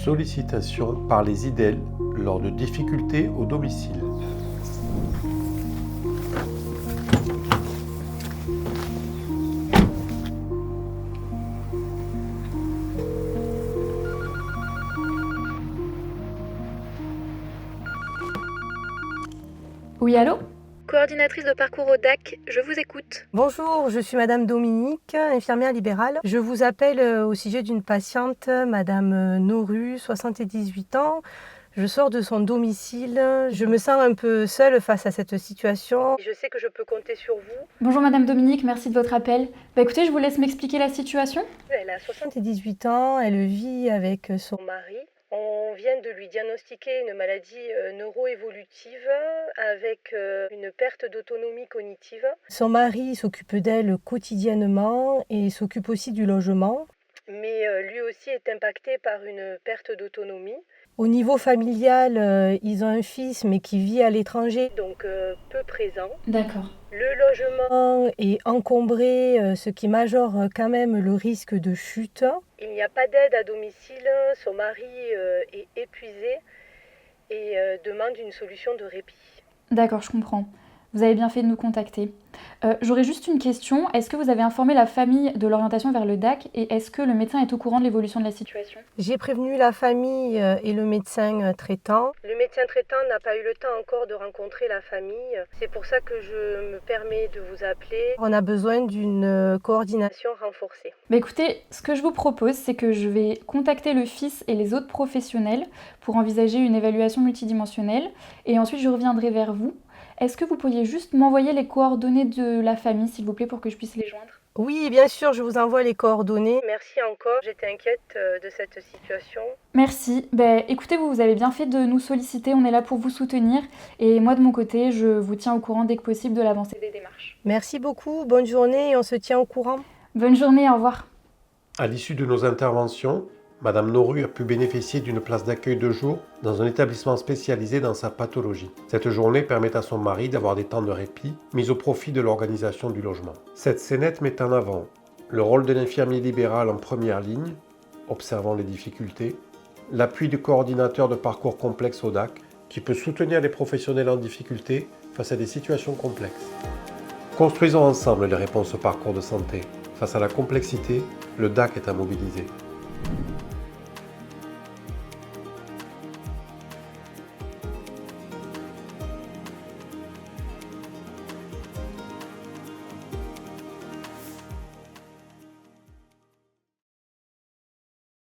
Sollicitation par les IDEL lors de difficultés au domicile. Oui, allô ? Coordinatrice de parcours au DAC, je vous écoute. Bonjour, je suis Madame Dominique, infirmière libérale. Je vous appelle au sujet d'une patiente, Madame Noru, 78 ans. Je sors de son domicile. Je me sens un peu seule face à cette situation. Je sais que je peux compter sur vous. Bonjour Madame Dominique, merci de votre appel. Écoutez, je vous laisse m'expliquer la situation. Elle a 78 ans, elle vit avec son mari. On vient de lui diagnostiquer une maladie neuroévolutive avec une perte d'autonomie cognitive. Son mari s'occupe d'elle quotidiennement et s'occupe aussi du logement, mais lui aussi est impacté par une perte d'autonomie. Au niveau familial, ils ont un fils mais qui vit à l'étranger, donc peu présent. D'accord. Le logement est encombré, ce qui majore quand même le risque de chute. Il n'y a pas d'aide à domicile, son mari est épuisé et demande une solution de répit. D'accord, je comprends. Vous avez bien fait de nous contacter. J'aurais juste une question. Est-ce que vous avez informé la famille de l'orientation vers le DAC et est-ce que le médecin est au courant de l'évolution de la situation ? J'ai prévenu la famille et le médecin traitant. Le médecin traitant n'a pas eu le temps encore de rencontrer la famille. C'est pour ça que je me permets de vous appeler. On a besoin d'une coordination renforcée. Écoutez, ce que je vous propose, c'est que je vais contacter le fils et les autres professionnels pour envisager une évaluation multidimensionnelle et ensuite je reviendrai vers vous. Est-ce que vous pourriez juste m'envoyer les coordonnées de la famille, s'il vous plaît, pour que je puisse les joindre ? Oui, bien sûr, je vous envoie les coordonnées. Merci encore, j'étais inquiète de cette situation. Merci. Écoutez, vous avez bien fait de nous solliciter, on est là pour vous soutenir. Et moi, de mon côté, je vous tiens au courant dès que possible de l'avancée des démarches. Merci beaucoup, bonne journée et on se tient au courant. Bonne journée, au revoir. À l'issue de nos interventions, Madame Noru a pu bénéficier d'une place d'accueil de jour dans un établissement spécialisé dans sa pathologie. Cette journée permet à son mari d'avoir des temps de répit mis au profit de l'organisation du logement. Cette scénette met en avant le rôle de l'infirmier libéral en première ligne, observant les difficultés, l'appui du coordinateur de parcours complexe au DAC, qui peut soutenir les professionnels en difficulté face à des situations complexes. Construisons ensemble les réponses au parcours de santé. Face à la complexité, le DAC est à mobiliser.